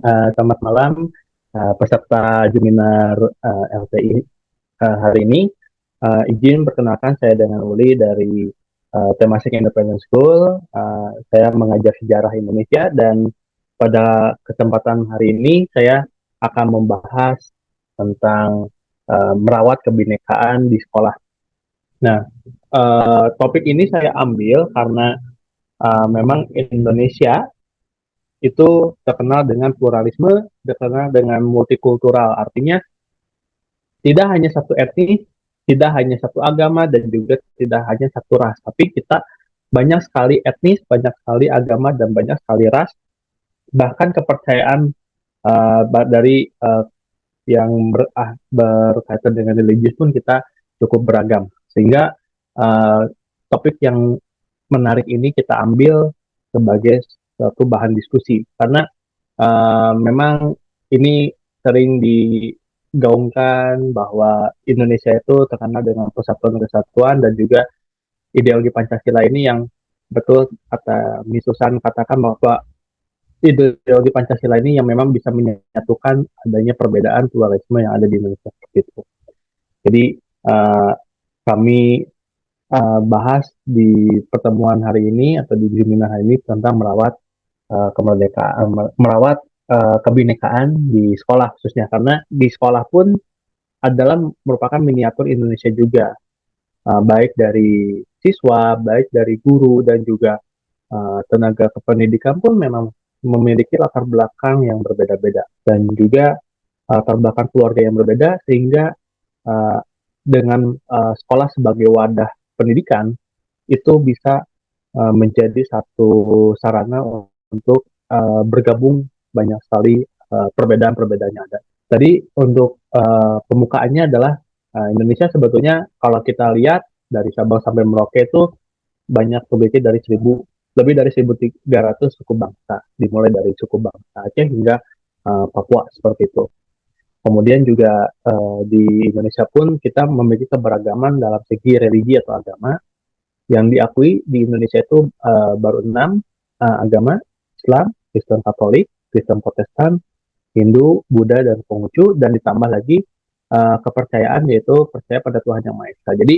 Selamat malam, peserta Juminar LTI hari ini. Izin perkenalkan saya dengan Uli dari Temasek Independent School. Saya mengajar sejarah Indonesia dan pada kesempatan hari ini saya akan membahas tentang merawat kebinekaan di sekolah. Nah, topik ini saya ambil karena memang Indonesia itu terkenal dengan pluralisme, terkenal dengan multikultural. Artinya tidak hanya satu etnis, tidak hanya satu agama, dan juga tidak hanya satu ras. Tapi kita banyak sekali etnis, banyak sekali agama, dan banyak sekali ras. Bahkan kepercayaan dari yang berkaitan dengan religius pun kita cukup beragam. Sehingga uh, topik yang menarik ini kita ambil sebagai suatu bahan diskusi. Karena memang ini sering digaungkan bahwa Indonesia itu terkenal dengan persatuan kesatuan dan juga ideologi Pancasila ini yang betul kata Misusan katakan bahwa ideologi Pancasila ini yang memang bisa menyatukan adanya perbedaan pluralisme yang ada di Indonesia seperti itu. Jadi uh, kami bahas di pertemuan hari ini atau di seminar hari ini tentang merawat kemerdekaan, merawat kebinekaan di sekolah khususnya karena di sekolah pun adalah merupakan miniatur Indonesia juga, baik dari siswa, baik dari guru dan juga tenaga kependidikan pun memang memiliki latar belakang yang berbeda-beda dan juga latar belakang keluarga yang berbeda sehingga uh, dengan sekolah sebagai wadah pendidikan itu bisa menjadi satu sarana untuk bergabung banyak sekali perbedaan-perbedaan yang ada. Tadi untuk pembukaannya adalah Indonesia sebetulnya kalau kita lihat dari Sabang sampai Merauke itu banyak terdiri dari lebih dari 1.300 suku bangsa, dimulai dari suku bangsa Aceh hingga Papua seperti itu. Kemudian juga di Indonesia pun kita memiliki keberagaman dalam segi religi atau agama yang diakui di Indonesia itu baru 6 agama: Islam, Kristen Katolik, Kristen Protestan, Hindu, Buddha, dan Konghucu, dan ditambah lagi kepercayaan yaitu percaya pada Tuhan Yang Maha Esa. Jadi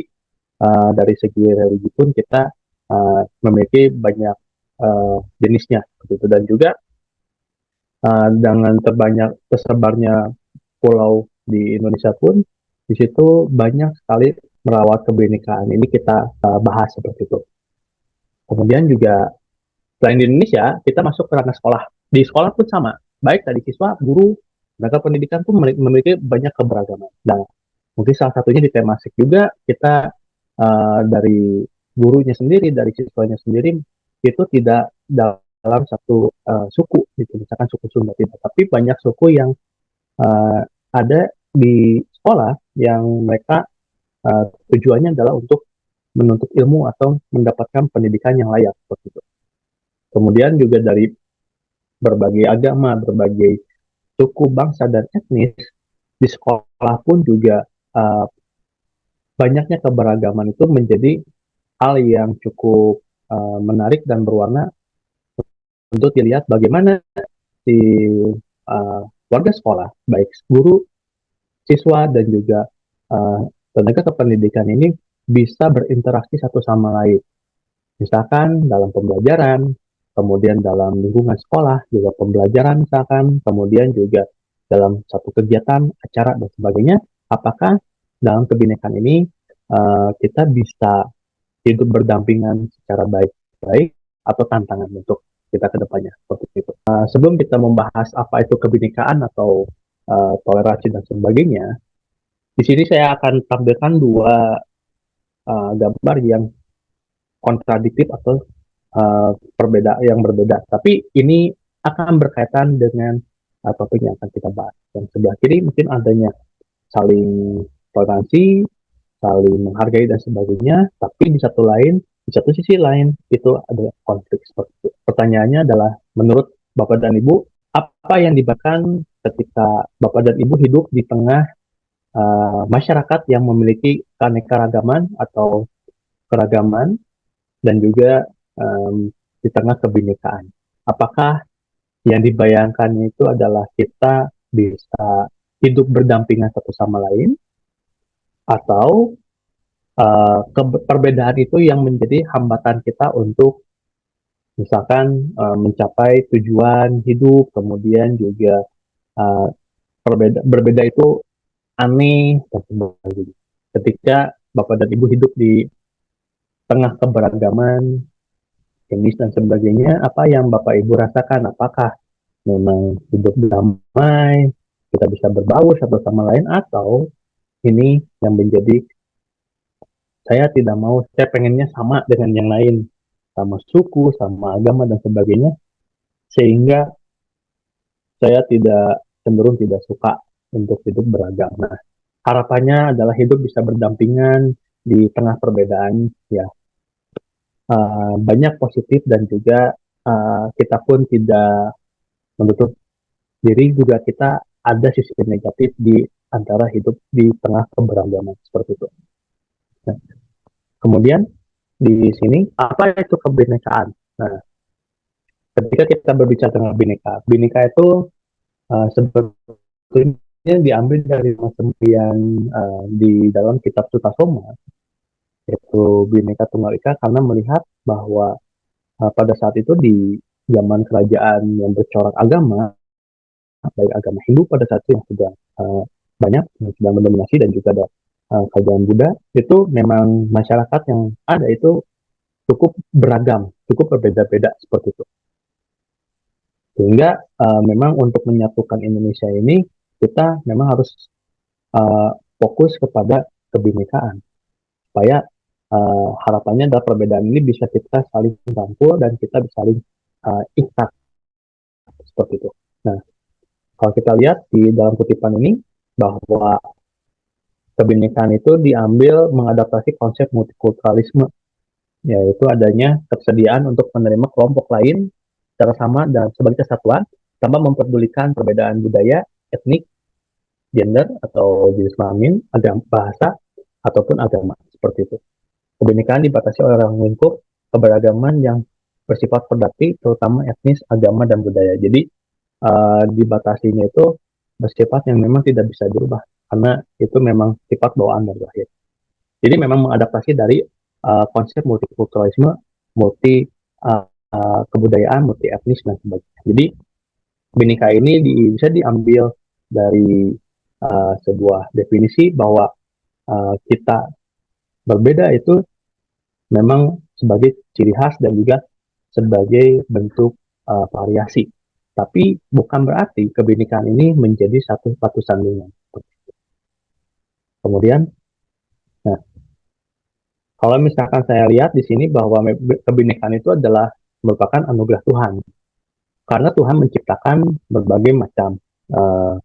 dari segi religi pun kita memiliki banyak jenisnya, begitu. Dan juga dengan tersebarnya pulau di Indonesia pun di situ banyak sekali merawat kebinekaan ini kita bahas seperti itu. Kemudian juga selain di Indonesia, kita masuk ke ranah sekolah. Di sekolah pun sama, baik tadi siswa, guru, tenaga pendidikan pun memiliki banyak keberagaman. Nah, mungkin salah satunya di Temasek juga kita dari gurunya sendiri, dari siswanya sendiri itu tidak dalam satu suku, gitu. Misalkan suku Sunda tidak, tapi banyak suku yang uh, ada di sekolah yang mereka tujuannya adalah untuk menuntut ilmu atau mendapatkan pendidikan yang layak seperti itu. Kemudian juga dari berbagai agama, berbagai suku, bangsa, dan etnis, di sekolah pun juga uh, banyaknya keberagaman itu menjadi hal yang cukup menarik dan berwarna untuk dilihat bagaimana si warga sekolah, baik guru, siswa, dan juga uh, tenaga kependidikan ini bisa berinteraksi satu sama lain. Misalkan dalam pembelajaran, kemudian dalam lingkungan sekolah, juga pembelajaran misalkan, kemudian juga dalam satu kegiatan, acara, dan sebagainya, apakah dalam kebinekaan ini kita bisa hidup berdampingan secara baik-baik atau tantangan untuk kita ke depannya, seperti itu. Sebelum kita membahas apa itu kebinekaan atau toleransi dan sebagainya, di sini saya akan tampilkan dua gambar yang kontradiktif atau yang berbeda. Tapi ini akan berkaitan dengan topik yang akan kita bahas. Yang sebelah kiri mungkin adanya saling toleransi, saling menghargai dan sebagainya. Tapi di satu sisi lain itu adalah konflik seperti itu. Pertanyaannya adalah, menurut Bapak dan Ibu, apa yang dibakan ketika Bapak dan Ibu hidup di tengah masyarakat yang memiliki keanekaragaman atau keragaman dan juga di tengah kebinekaan. Apakah Yang dibayangkan itu adalah kita bisa hidup berdampingan satu sama lain, atau perbedaan itu yang menjadi hambatan kita untuk misalkan mencapai tujuan hidup, kemudian juga uh, berbeda itu aneh dan sebagainya. Ketika Bapak dan Ibu hidup di tengah keberagaman jenis dan sebagainya, apa yang Bapak Ibu rasakan? Apakah memang hidup damai, kita bisa berbaur satu sama lain, atau ini yang menjadi saya tidak mau, saya pengennya sama dengan yang lain, sama suku, sama agama dan sebagainya, sehingga saya tidak cenderung tidak suka untuk hidup beragama. Harapannya adalah hidup bisa berdampingan di tengah perbedaan, ya. Banyak positif dan juga kita pun tidak menutup diri, juga kita ada sisi negatif di antara hidup di tengah keberagaman seperti itu. Nah, kemudian di sini apa itu kebinekaan? Nah, ketika kita berbicara tentang bineka, bineka itu sebetulnya diambil dari yang di dalam kitab Sutasoma, yaitu Bhinneka Tunggal Ika, karena melihat bahwa pada saat itu di zaman kerajaan yang bercorak agama, baik agama Hindu pada saat itu yang sedang banyak, yang sedang mendominasi, dan juga ada kerajaan Buddha, itu memang masyarakat yang ada itu cukup beragam, cukup berbeda-beda seperti itu. Sehingga memang untuk menyatukan Indonesia ini, kita memang harus fokus kepada kebinekaan, supaya harapannya adalah perbedaan ini bisa kita saling rangkul dan kita bisa saling ikat seperti itu. Nah, kalau kita lihat di dalam kutipan ini bahwa kebinekaan itu diambil mengadaptasi konsep multikulturalisme, yaitu adanya kesediaan untuk menerima kelompok lain secara sama dan sebagai kesatuan tanpa memperdulikan perbedaan budaya, etnik, gender atau jenis kelamin, agama, bahasa ataupun agama seperti itu. Kebinekaan dibatasi oleh ruang lingkup keberagaman yang bersifat produktif, terutama etnis, agama, dan budaya. Jadi dibatasinya itu bersifat yang memang tidak bisa dirubah, karena itu memang sifat bawaan dari lahir. Jadi memang mengadaptasi dari konsep multikulturalisme, multi kebudayaan, multi etnis dan sebagainya. Jadi Bhinneka ini bisa diambil dari sebuah definisi bahwa kita berbeda itu memang sebagai ciri khas dan juga sebagai bentuk variasi. Tapi bukan berarti kebinekaan ini menjadi satu sandungan. Kemudian, nah, kalau misalkan saya lihat di sini bahwa kebinekaan itu adalah merupakan anugerah Tuhan. Karena Tuhan menciptakan berbagai macam uh,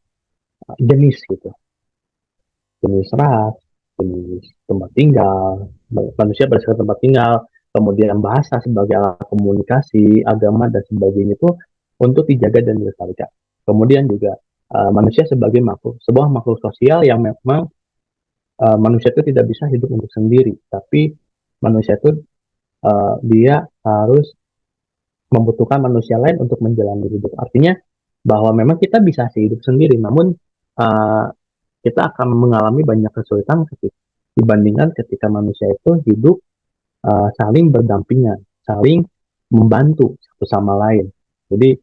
jenis gitu. Jenis ras, jenis tempat tinggal, manusia berdasarkan tempat tinggal, kemudian bahasa sebagai alat komunikasi, agama dan sebagainya itu untuk dijaga dan dilestarikan. Kemudian juga manusia sebagai sebuah makhluk sosial yang memang manusia itu tidak bisa hidup untuk sendiri, tapi manusia itu dia harus membutuhkan manusia lain untuk menjalani hidup. Artinya bahwa memang kita bisa hidup sendiri, namun uh, kita akan mengalami banyak kesulitan dibandingkan ketika manusia itu hidup saling berdampingan, saling membantu satu sama lain. Jadi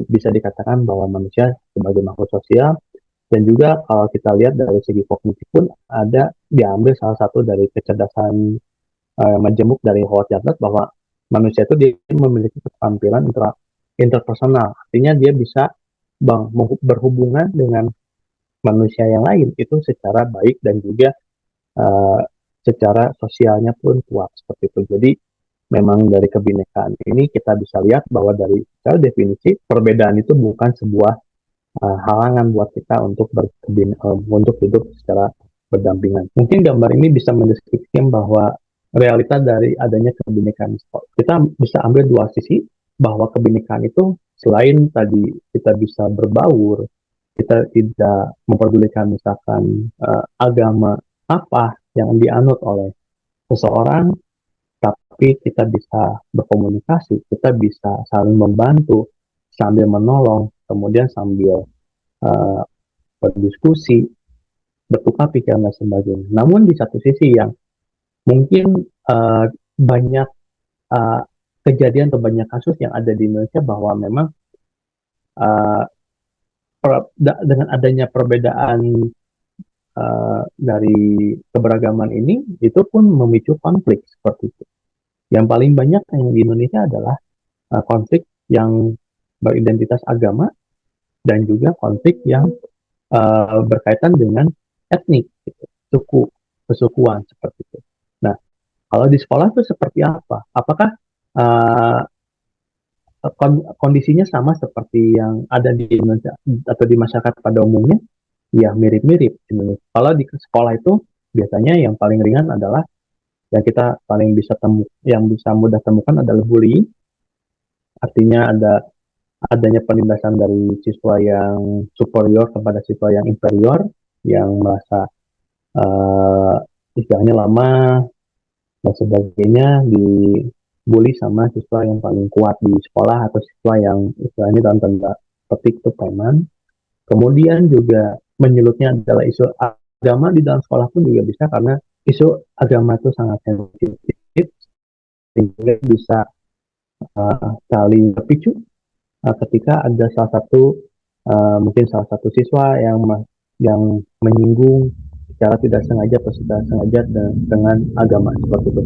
bisa dikatakan bahwa manusia sebagai makhluk sosial, dan juga kalau kita lihat dari segi kognitif pun ada diambil salah satu dari kecerdasan majemuk dari Howard Gardner, bahwa manusia itu dia memiliki keterampilan interpersonal. Artinya dia bisa berhubungan dengan manusia yang lain itu secara baik, dan juga uh, secara sosialnya pun kuat seperti itu. Jadi memang dari kebinekaan ini kita bisa lihat bahwa dari secara definisi perbedaan itu bukan sebuah halangan buat kita untuk hidup secara berdampingan. Mungkin gambar ini bisa mendeskripsikan bahwa realita dari adanya kebinekaan sport. Kita bisa ambil dua sisi, bahwa kebinekaan itu selain tadi kita bisa berbaur, kita tidak memperdulikan misalkan agama apa yang dianut oleh seseorang, tapi kita bisa berkomunikasi, kita bisa saling membantu, sambil menolong, kemudian sambil uh, berdiskusi, bertukar pikiran dan sebagainya. Namun di satu sisi yang mungkin banyak uh, kejadian atau banyak kasus yang ada di Indonesia bahwa memang uh, dengan adanya perbedaan dari keberagaman ini, itu pun memicu konflik seperti itu. Yang paling banyak yang di Indonesia adalah konflik yang beridentitas agama dan juga konflik yang berkaitan dengan etnik, gitu, suku, kesukuan seperti itu. Nah, kalau di sekolah itu seperti apa? Apakah uh, kondisinya sama seperti yang ada di Indonesia atau di masyarakat pada umumnya? Ya, mirip-mirip. Kalau di sekolah itu biasanya yang paling ringan adalah yang kita paling bisa yang bisa mudah temukan adalah bullying. Artinya adanya penindasan dari siswa yang superior kepada siswa yang inferior, yang merasa uh, istilahnya lama dan sebagainya, dibully sama siswa yang paling kuat di sekolah atau siswa yang istilahnya dalam tanda petik itu preman. Kemudian juga menyelutnya adalah isu agama di dalam sekolah pun juga bisa, karena isu agama itu sangat sensitif sehingga bisa saling terpicu ketika ada salah satu mungkin salah satu siswa yang menyinggung secara tidak sengaja atau secara sengaja dengan agama seperti itu.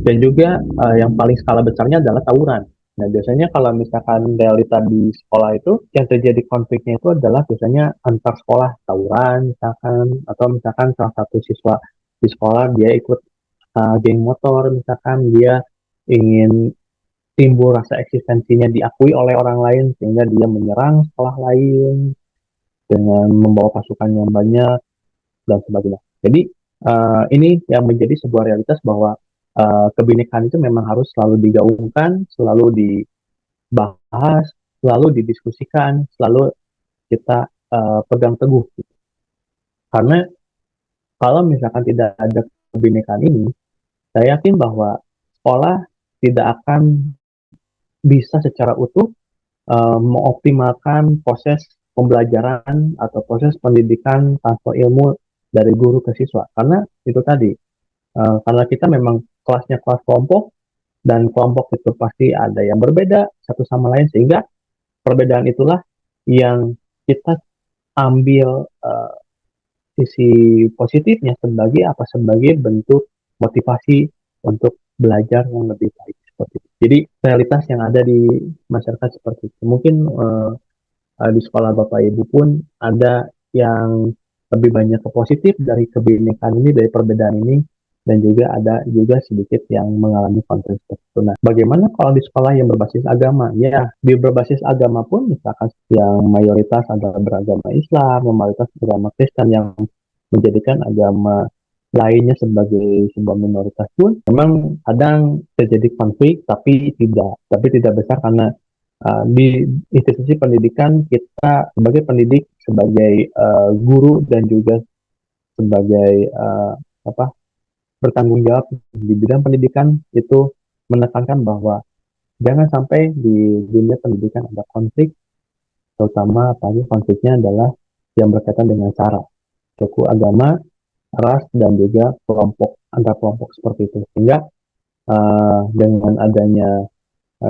Dan juga yang paling skala besarnya adalah tawuran. Nah, biasanya kalau misalkan realita di sekolah itu yang terjadi konfliknya itu adalah biasanya antar sekolah, tawuran misalkan, atau misalkan salah satu siswa di sekolah dia ikut geng motor, misalkan dia ingin timbul rasa eksistensinya diakui oleh orang lain sehingga dia menyerang sekolah lain dengan membawa pasukan yang banyak dan sebagainya. Jadi ini yang menjadi sebuah realitas bahwa kebinekaan itu memang harus selalu digaungkan, selalu dibahas, selalu didiskusikan, selalu kita pegang teguh. Karena kalau misalkan tidak ada kebinekaan ini, saya yakin bahwa sekolah tidak akan bisa secara utuh mengoptimalkan proses pembelajaran atau proses pendidikan transfer ilmu dari guru ke siswa. Karena itu tadi, karena kita memang kelasnya kelas kelompok, dan kelompok itu pasti ada yang berbeda satu sama lain, sehingga perbedaan itulah yang kita ambil sisi positifnya sebagai apa, sebagai bentuk motivasi untuk belajar yang lebih baik seperti itu. Jadi realitas yang ada di masyarakat seperti itu. Mungkin di sekolah Bapak Ibu pun ada yang lebih banyak ke positif dari kebinekaan ini, dari perbedaan ini, dan juga ada juga sedikit yang mengalami konflik seperti itu. Nah, bagaimana kalau di sekolah yang berbasis agama? Ya, di berbasis agama pun misalkan yang mayoritas adalah beragama Islam, yang mayoritas beragama Kristen, yang menjadikan agama lainnya sebagai sebuah minoritas pun memang kadang terjadi konflik, tapi tidak besar, karena di institusi pendidikan kita sebagai pendidik, sebagai guru, dan juga sebagai apa, bertanggung jawab di bidang pendidikan itu menekankan bahwa jangan sampai di dunia pendidikan ada konflik, terutama apalagi konfliknya adalah yang berkaitan dengan sara, suku, agama, ras, dan juga kelompok, antar kelompok seperti itu. Sehingga dengan adanya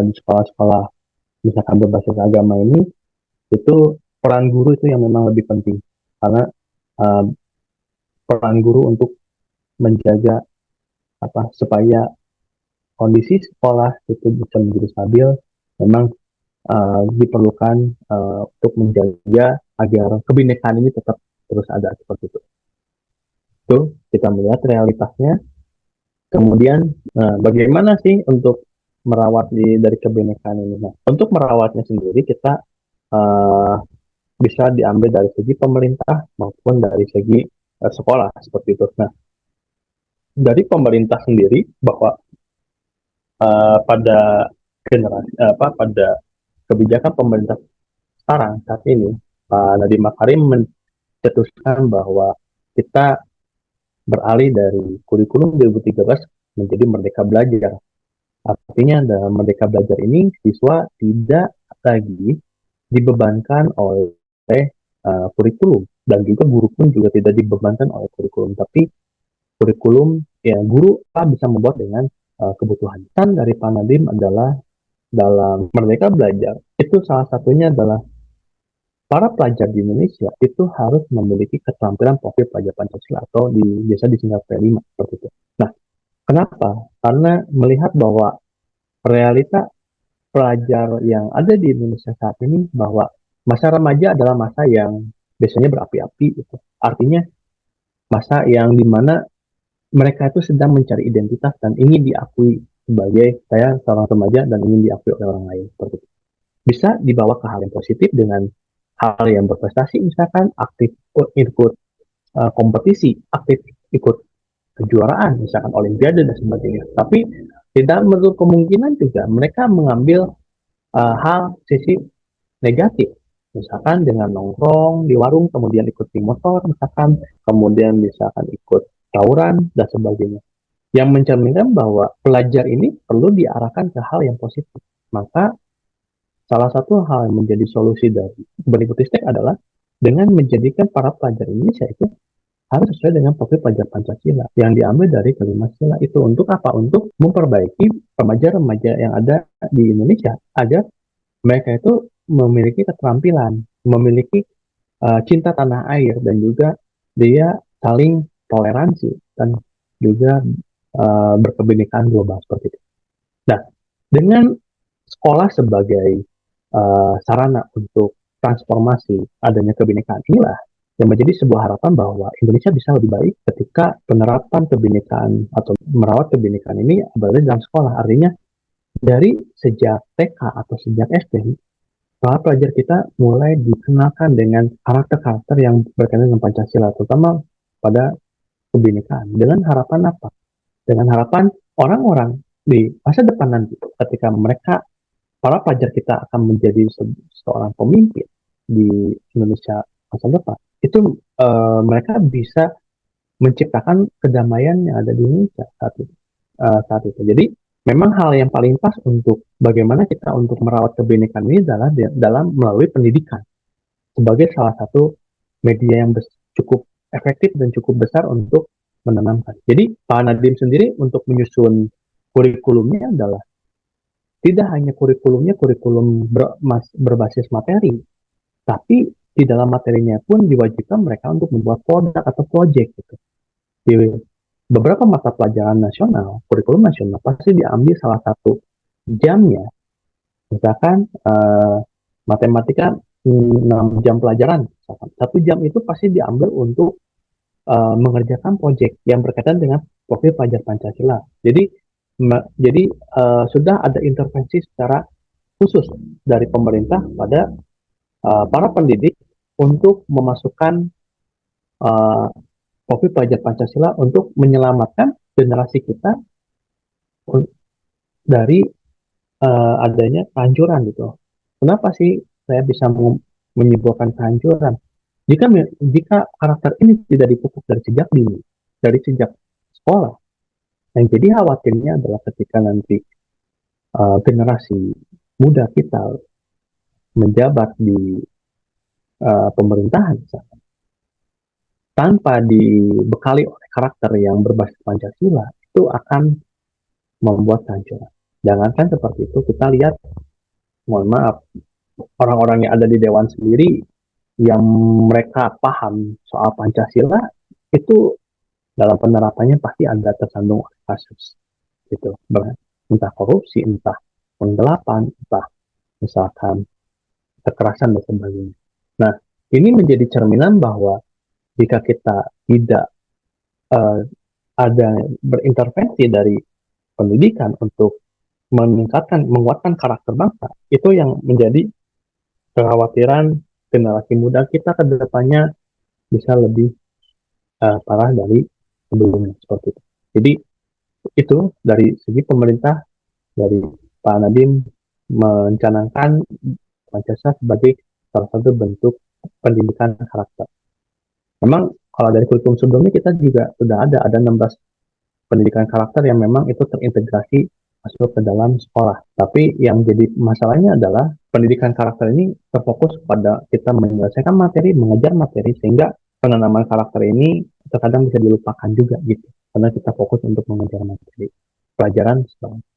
di sekolah-sekolah misalkan berbasis agama ini, itu peran guru itu yang memang lebih penting, karena uh, peran guru untuk menjaga apa, supaya kondisi sekolah itu bisa menjadi stabil, memang diperlukan untuk menjaga agar kebinekaan ini tetap terus ada seperti itu. Itu kita melihat realitasnya. Kemudian bagaimana sih untuk merawat dari kebinekaan ini? Nah, untuk merawatnya sendiri kita uh, bisa diambil dari segi pemerintah maupun dari segi sekolah seperti itu. Nah, dari pemerintah sendiri bahwa pada generasi pada kebijakan pemerintah sekarang saat ini, Pak Nadiem Makarim mencetuskan bahwa kita beralih dari kurikulum 2013 menjadi Merdeka Belajar. Artinya dalam Merdeka Belajar ini siswa tidak lagi dibebankan oleh kurikulum, dan juga guru pun juga tidak dibebankan oleh kurikulum, tapi kurikulum ya guru bisa membuat dengan kebutuhan. Kan dari Pak Nadiem adalah dalam Merdeka Belajar itu salah satunya adalah para pelajar di Indonesia itu harus memiliki keterampilan profil pelajar Pancasila atau biasa disingkat P5 seperti itu. Nah, kenapa? Karena melihat bahwa realita pelajar yang ada di Indonesia saat ini bahwa masa remaja adalah masa yang biasanya berapi-api gitu. Artinya masa yang dimana mereka itu sedang mencari identitas dan ingin diakui sebagai saya seorang remaja dan ingin diakui oleh orang lain seperti itu. Bisa dibawa ke hal yang positif dengan hal yang berprestasi, misalkan aktif ikut kompetisi, aktif ikut kejuaraan, misalkan olimpiade dan sebagainya. Tapi tidak menutup kemungkinan juga mereka mengambil hal sisi negatif, misalkan dengan nongkrong di warung, kemudian ikut di motor, kemudian misalkan ikut tawuran dan sebagainya, yang mencerminkan bahwa pelajar ini perlu diarahkan ke hal yang positif. Maka salah satu hal yang menjadi solusi dari Beriputistek adalah dengan menjadikan para pelajar Indonesia itu harus sesuai dengan profil pelajar Pancasila yang diambil dari kelima sila itu. Untuk apa? Untuk memperbaiki remaja-remaja yang ada di Indonesia agar mereka itu memiliki keterampilan, memiliki cinta tanah air, dan juga dia saling toleransi dan juga berkebinekaan global seperti itu. Nah, dengan sekolah sebagai sarana untuk transformasi adanya kebinekaan inilah yang menjadi sebuah harapan bahwa Indonesia bisa lebih baik ketika penerapan kebinekaan atau merawat kebinekaan ini berada dalam sekolah. Artinya dari sejak TK atau sejak SD, para pelajar kita mulai dikenalkan dengan karakter-karakter yang berkaitan dengan Pancasila, terutama pada kebinekaan. Dengan harapan apa? Dengan harapan orang-orang di masa depan nanti, ketika mereka, para pelajar kita akan menjadi seorang pemimpin di Indonesia masa depan, itu mereka bisa menciptakan kedamaian yang ada di Indonesia saat itu. Jadi memang hal yang paling pas untuk bagaimana kita untuk merawat kebinekaan ini adalah dalam melalui pendidikan sebagai salah satu media yang cukup efektif dan cukup besar untuk menanamkan. Jadi Pak Nadiem sendiri untuk menyusun kurikulumnya adalah tidak hanya kurikulum berbasis materi, tapi di dalam materinya pun diwajibkan mereka untuk membuat produk atau project gitu. Di beberapa mata pelajaran nasional, kurikulum nasional pasti diambil salah satu jamnya, misalkan matematika 6 jam pelajaran, misalkan. 1 jam itu pasti diambil untuk mengerjakan proyek yang berkaitan dengan profil pelajar Pancasila. Jadi sudah ada intervensi secara khusus dari pemerintah pada para pendidik untuk memasukkan uh, profil pelajar Pancasila untuk menyelamatkan generasi kita dari adanya kehancuran gitu. Kenapa sih saya bisa menyebutkan kehancuran? Jika karakter ini tidak dipupuk dari sejak dini, dari sejak sekolah, yang jadi khawatirnya adalah ketika nanti generasi muda kita menjabat di pemerintahan, misalnya, tanpa dibekali oleh karakter yang berbasis Pancasila, itu akan membuat kehancuran. Jangankan seperti itu, kita lihat, mohon maaf, orang-orang yang ada di Dewan sendiri yang mereka paham soal Pancasila itu dalam penerapannya pasti ada tersandung kasus gitu, entah korupsi, entah penggelapan, entah misalkan kekerasan dan sebagainya. Nah, ini menjadi cerminan bahwa jika kita tidak uh, ada berintervensi dari pendidikan untuk menguatkan karakter bangsa, itu yang menjadi kekhawatiran generasi muda kita ke depannya bisa lebih parah dari sebelumnya seperti itu. Jadi itu dari segi pemerintah, dari Pak Nadiem mencanangkan Pancasila sebagai salah satu bentuk pendidikan karakter. Memang kalau dari kurikulum sebelumnya kita juga sudah ada 16 pendidikan karakter yang memang itu terintegrasi masuk ke dalam sekolah. Tapi yang jadi masalahnya adalah pendidikan karakter ini terfokus pada kita menyelesaikan materi, mengejar materi, sehingga penanaman karakter ini terkadang bisa dilupakan juga gitu. Karena kita fokus untuk mengejar materi pelajaran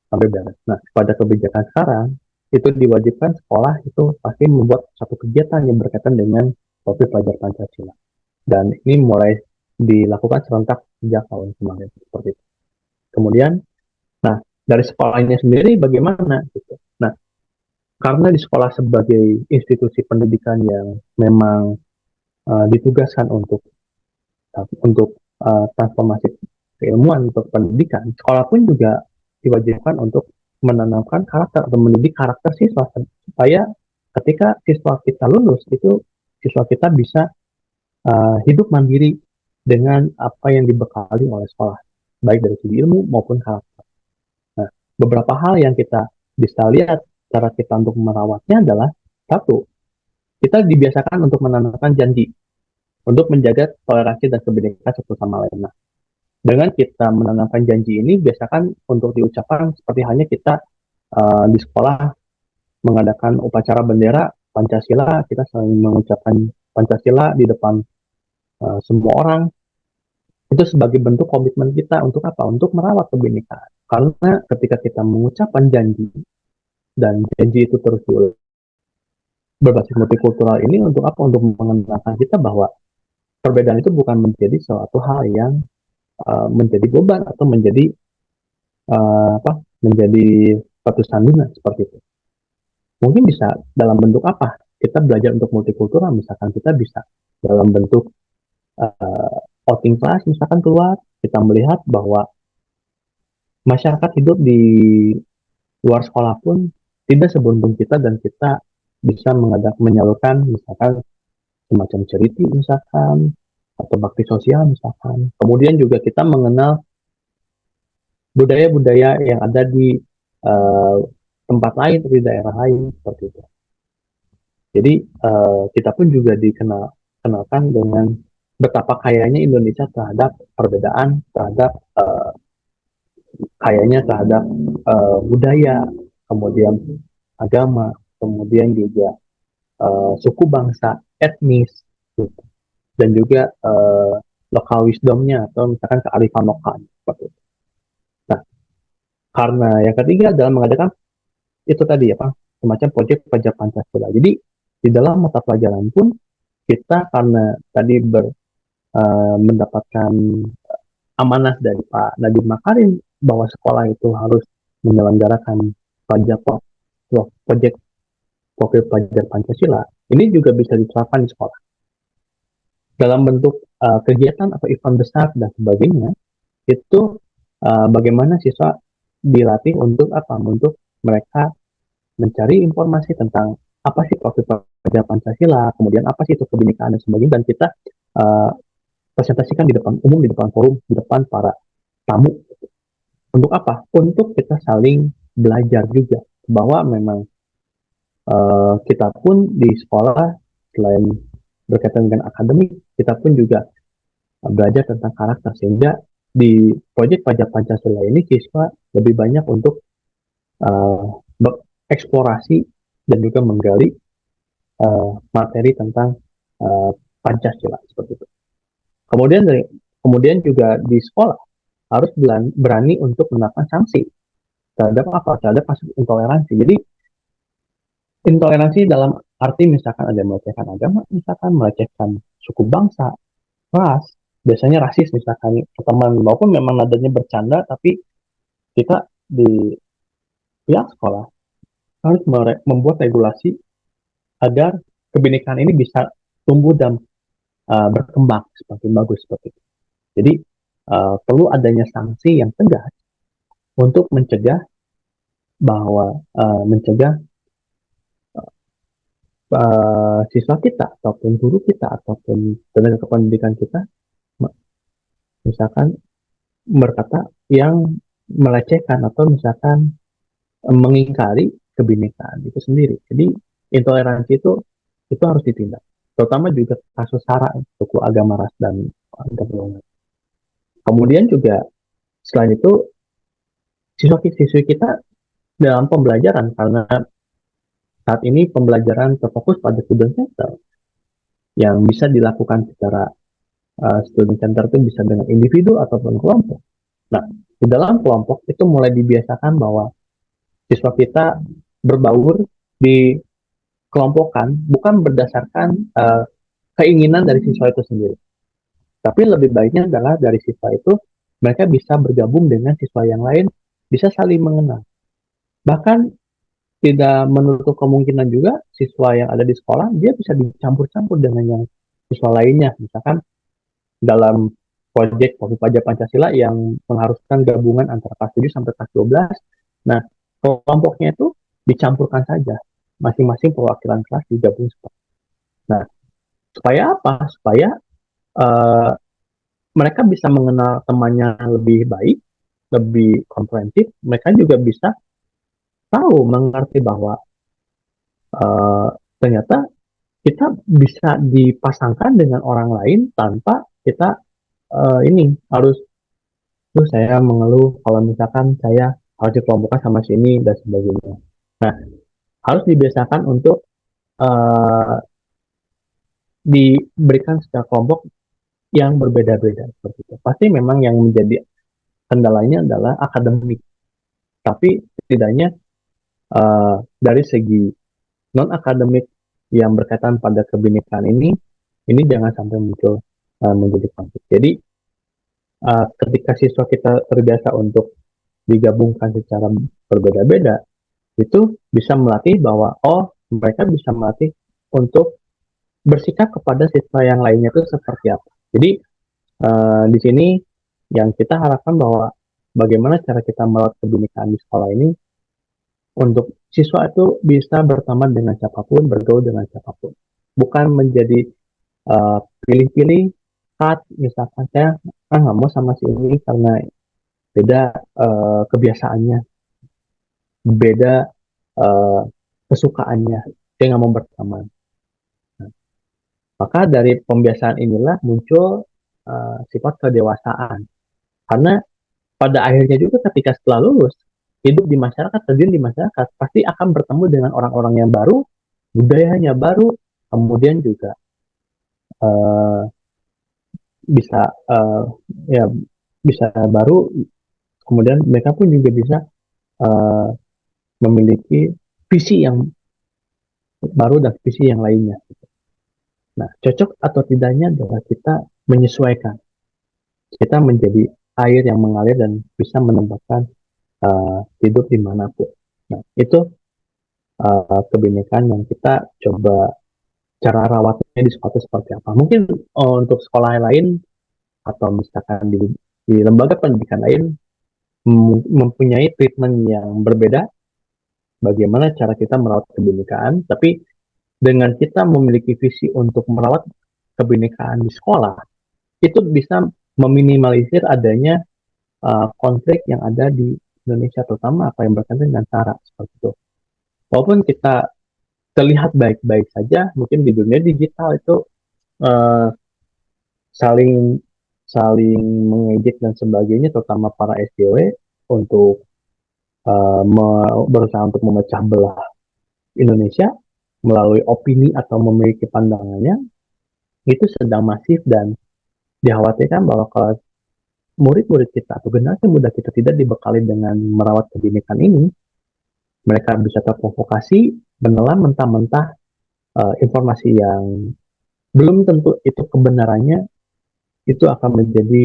sampai beres. Nah, pada kebijakan sekarang, itu diwajibkan sekolah itu pasti membuat satu kegiatan yang berkaitan dengan topik pelajar Pancasila. Dan ini mulai dilakukan serentak sejak tahun kemarin seperti itu. Kemudian, nah dari sekolahnya sendiri bagaimana? Gitu. Nah, karena di sekolah sebagai institusi pendidikan yang memang ditugaskan untuk transformasi keilmuan untuk pendidikan, sekolah pun juga diwajibkan untuk menanamkan karakter atau mendidik karakter siswa supaya ketika siswa kita lulus itu siswa kita bisa hidup mandiri dengan apa yang dibekali oleh sekolah, baik dari segi ilmu maupun karakter. Nah, beberapa hal yang kita bisa lihat cara kita untuk merawatnya adalah satu, kita dibiasakan untuk menanamkan janji untuk menjaga toleransi dan kebinekaan satu sama lain. Nah, dengan kita menanamkan janji ini, biasakan untuk diucapkan seperti halnya kita di sekolah mengadakan upacara bendera Pancasila, kita saling mengucapkan Pancasila di depan semua orang, itu sebagai bentuk komitmen kita untuk apa? Untuk merawat kebinekaan. Karena ketika kita mengucapkan janji, dan janji itu terus diulang, berbasis multikultural ini untuk apa? Untuk mengenalkan kita bahwa perbedaan itu bukan menjadi suatu hal yang menjadi beban atau menjadi menjadi suatu sandungan seperti itu. Mungkin bisa dalam bentuk apa? Kita belajar untuk multikultural, misalkan kita bisa dalam bentuk outing class, misalkan keluar, kita melihat bahwa masyarakat hidup di luar sekolah pun tidak seberuntung kita dan kita bisa menyalurkan misalkan semacam charity misalkan atau bakti sosial misalkan. Kemudian juga kita mengenal budaya-budaya yang ada di uh, tempat lain di daerah lain seperti itu. Jadi kita pun juga dikenalkan dengan betapa kayanya Indonesia terhadap perbedaan, terhadap kayanya terhadap budaya, kemudian agama, kemudian juga suku bangsa, etnis, gitu. Dan juga lokal wisdomnya atau misalkan kearifan lokal seperti itu. Nah, karena yang ketiga adalah mengadakan itu tadi ya Pak, semacam proyek pajak Pancasila. Jadi di dalam mata pelajaran pun kita karena tadi mendapatkan amanah dari Pak Nadiem Makarim bahwa sekolah itu harus menyelenggarakan pajak proyek profil pelajar Pancasila, ini juga bisa diterapkan di sekolah dalam bentuk kegiatan atau event besar dan sebagainya. Itu bagaimana siswa dilatih untuk apa? Untuk mereka mencari informasi tentang apa sih profil pelajar Pancasila, kemudian apa sih itu kebinekaan dan sebagainya, dan kita uh, presentasikan di depan umum, di depan forum, di depan para tamu. Untuk apa? Untuk kita saling belajar juga bahwa memang kita pun di sekolah selain berkaitan dengan akademik, kita pun juga belajar tentang karakter sehingga di proyek pajak Pancasila ini siswa lebih banyak untuk bereksplorasi dan juga menggali materi tentang uh, Pancasila seperti itu. Kemudian kemudian juga di sekolah harus berani untuk menerapkan sanksi terhadap apa? Terhadap kasus intoleransi. Jadi intoleransi dalam arti misalkan ada melecehkan agama, misalkan melecehkan suku bangsa, ras, biasanya rasis misalkan ke teman, maupun memang nadanya bercanda, tapi kita di pihak sekolah harus membuat regulasi agar kebinekaan ini bisa tumbuh dan berkembang seperti bagus seperti itu. Jadi perlu adanya sanksi yang tegas untuk mencegah bahwa mencegah siswa kita ataupun guru kita ataupun tenaga kependidikan kita misalkan berkata yang melecehkan atau misalkan mengingkari kebinekaan itu sendiri. Jadi intoleransi itu harus ditindak. Terutama juga kasus SARA, suku agama ras dan golongan. Kemudian juga selain itu siswa-siswi kita dalam pembelajaran karena saat ini pembelajaran terfokus pada student center yang bisa dilakukan secara student center itu bisa dengan individu ataupun kelompok. Nah, di dalam kelompok itu mulai dibiasakan bahwa siswa kita berbaur di kelompokan bukan berdasarkan keinginan dari siswa itu sendiri. Tapi lebih baiknya adalah dari siswa itu mereka bisa bergabung dengan siswa yang lain, bisa saling mengenal. Bahkan tidak menutup kemungkinan juga siswa yang ada di sekolah dia bisa dicampur-campur dengan yang siswa lainnya. Misalkan dalam proyek Pajak Pancasila yang mengharuskan gabungan antara kelas 7 sampai kelas 12. Nah, kelompoknya itu dicampurkan saja. Masing-masing perwakilan kelas digabung. Nah, supaya apa? Supaya uh, mereka bisa mengenal temannya lebih baik, lebih komprehensif. Mereka juga bisa tahu, mengerti bahwa uh, ternyata kita bisa dipasangkan dengan orang lain tanpa kita ini harus terus saya mengeluh kalau misalkan saya harus dikelompokkan sama sini dan sebagainya. Nah, harus dibiasakan untuk uh, diberikan secara kelompok yang berbeda-beda seperti itu. Pasti memang yang menjadi kendalanya adalah akademik, tapi setidaknya dari segi non akademik yang berkaitan pada kebinekaan ini jangan sampai muncul menjadi konflik. Jadi ketika siswa kita terbiasa untuk digabungkan secara berbeda-beda, itu bisa melatih bahwa mereka bisa melatih untuk bersikap kepada siswa yang lainnya itu seperti apa. Jadi di sini yang kita harapkan bahwa bagaimana cara kita merawat kebinekaan di sekolah ini untuk siswa itu bisa berteman dengan siapapun, bergaul dengan siapapun. Bukan menjadi pilih-pilih saat misalkan saya nggak mau sama si ini karena beda kebiasaannya, beda uh, kesukaannya, dia nggak mau berteman. Nah, maka dari pembiasaan inilah muncul sifat kedewasaan. Karena pada akhirnya juga ketika setelah lulus, hidup di masyarakat, terjun di masyarakat, pasti akan bertemu dengan orang-orang yang baru, budayanya baru, kemudian juga uh, bisa ya bisa baru, kemudian mereka pun juga bisa uh, memiliki visi yang baru dan visi yang lainnya. Nah, cocok atau tidaknya adalah kita menyesuaikan. Kita menjadi air yang mengalir dan bisa menempatkan hidup dimanapun. Nah, itu kebinekaan yang kita coba cara rawatnya di sekolah seperti apa. Mungkin untuk sekolah lain atau misalkan di lembaga pendidikan lain mempunyai treatment yang berbeda bagaimana cara kita merawat kebinekaan, tapi dengan kita memiliki visi untuk merawat kebinekaan di sekolah, itu bisa meminimalisir adanya konflik yang ada di Indonesia, terutama apa yang berkaitan dengan SARA seperti itu. Walaupun kita terlihat baik-baik saja, mungkin di dunia digital itu uh, saling saling mengejek dan sebagainya, terutama para SJW untuk berusaha untuk memecah belah Indonesia melalui opini atau memiliki pandangannya itu sedang masif dan dikhawatirkan bahwa kalau murid-murid kita atau generasi muda kita tidak dibekali dengan merawat kebinekaan ini, mereka bisa terprovokasi menelan mentah-mentah informasi yang belum tentu itu kebenarannya, itu akan menjadi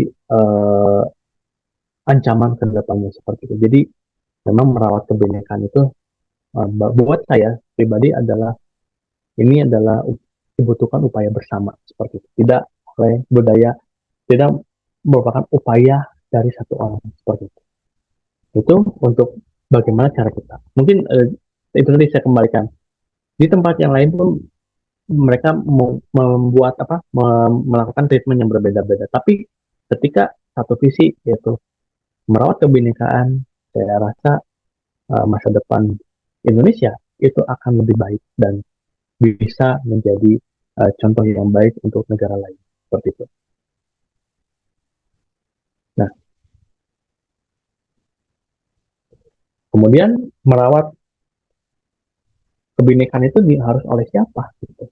ancaman ke depannya seperti itu. Jadi memang merawat kebinekaan itu buat saya pribadi adalah ini adalah dibutuhkan upaya bersama seperti itu. Tidak oleh budaya, tidak merupakan upaya dari satu orang seperti itu. Itu untuk bagaimana cara kita. Mungkin itu tadi saya kembalikan. Di tempat yang lain pun mereka membuat apa melakukan treatment yang berbeda-beda. Tapi ketika satu visi yaitu merawat kebinekaan, saya rasa masa depan Indonesia itu akan lebih baik dan bisa menjadi contoh yang baik untuk negara lain seperti itu. Nah, kemudian merawat kebinekaan itu harus oleh siapa gitu.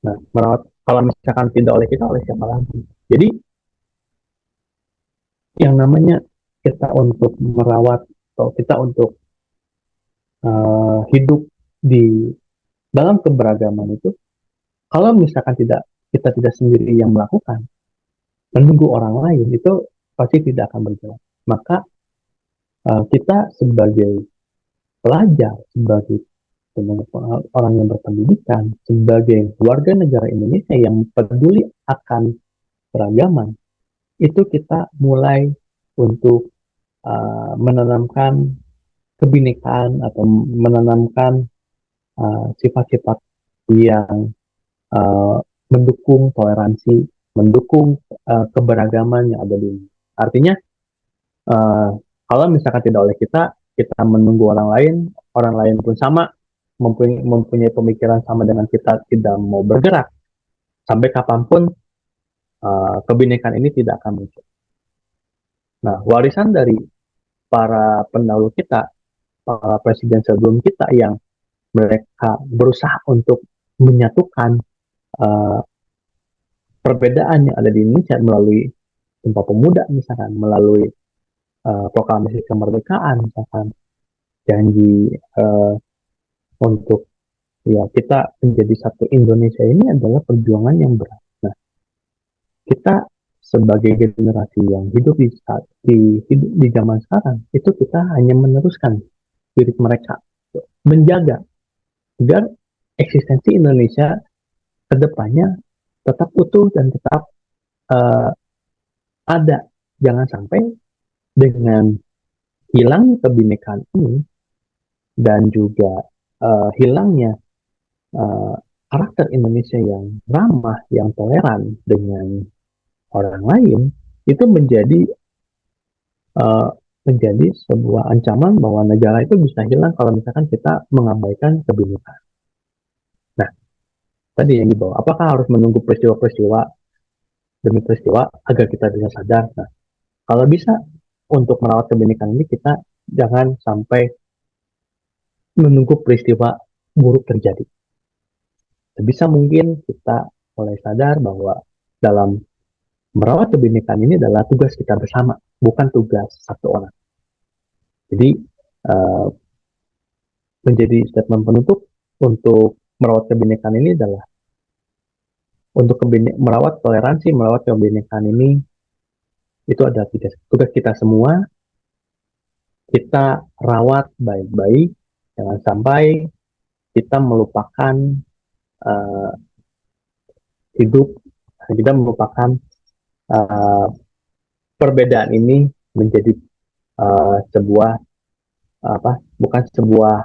Nah, merawat kalau misalkan tidak oleh kita, oleh siapa lagi? Jadi yang namanya kita untuk merawat atau kita untuk hidup di dalam keberagaman itu, kalau misalkan kita tidak sendiri yang melakukan, menunggu orang lain itu pasti tidak akan berjalan. Maka kita sebagai pelajar, sebagai orang yang berpendidikan, sebagai warga negara Indonesia yang peduli akan keragaman, itu kita mulai untuk menanamkan kebinekaan atau menanamkan sifat-sifat yang uh, mendukung toleransi, mendukung keberagaman yang ada di ini. Artinya, uh, kalau misalkan tidak oleh kita, kita menunggu orang lain pun sama, mempunyai pemikiran sama dengan kita, tidak mau bergerak, sampai kapanpun kebinekaan ini tidak akan muncul. Nah, warisan dari para pendahulu kita, para presiden sebelum kita yang mereka berusaha untuk menyatukan uh, perbedaan yang ada di Indonesia melalui Sumpah Pemuda misalkan, melalui proklamasi kemerdekaan misalkan, janji untuk ya kita menjadi satu Indonesia ini adalah perjuangan yang berat. Nah, kita sebagai generasi yang hidup di zaman sekarang itu kita hanya meneruskan spirit mereka, menjaga agar eksistensi Indonesia ke depannya tetap utuh dan tetap uh, ada. Jangan sampai dengan hilang kebinekaan ini dan juga hilangnya uh, karakter Indonesia yang ramah, yang toleran dengan orang lain, itu uh, menjadi sebuah ancaman bahwa negara itu bisa hilang kalau misalkan kita mengabaikan kebinekaan. Nah, tadi yang dibawa, apakah harus menunggu peristiwa-peristiwa demi peristiwa agar kita bisa sadar? Nah, kalau bisa untuk merawat kebinekaan ini kita jangan sampai menunggu peristiwa buruk terjadi. Sebisa mungkin kita mulai sadar bahwa dalam merawat kebinekaan ini adalah tugas kita bersama, bukan tugas satu orang. Jadi uh, menjadi statement penutup untuk merawat kebinekaan ini adalah untuk merawat toleransi, merawat kebinekaan ini itu adalah tugas kita semua. Kita rawat baik-baik, jangan sampai kita melupakan uh, hidup, kita melupakan uh, perbedaan ini menjadi sebuah bukan sebuah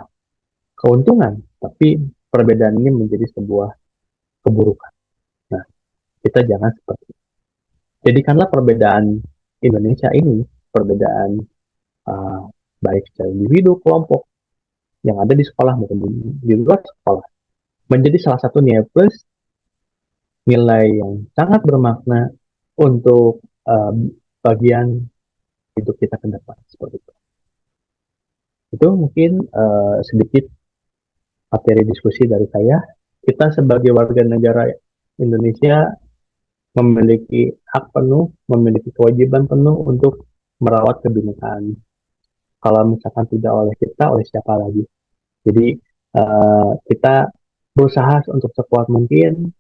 keuntungan, tapi perbedaan ini menjadi sebuah keburukan. Nah, kita jangan seperti itu. Jadikanlah perbedaan Indonesia ini, perbedaan uh, baik secara individu, kelompok yang ada di sekolah maupun di luar sekolah, menjadi salah satu nilai plus, nilai yang sangat bermakna untuk bagian hidup kita ke depan seperti itu. Itu mungkin sedikit materi diskusi dari saya. Kita sebagai warga negara Indonesia memiliki hak penuh, memiliki kewajiban penuh untuk merawat kebinekaan. Kalau misalkan tidak oleh kita, oleh siapa lagi? Jadi kita berusaha untuk sekuat mungkin,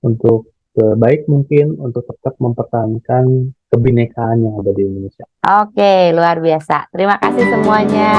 untuk sebaik mungkin, untuk tetap mempertahankan kebinekaan yang ada di Indonesia. Oke, luar biasa. Terima kasih semuanya.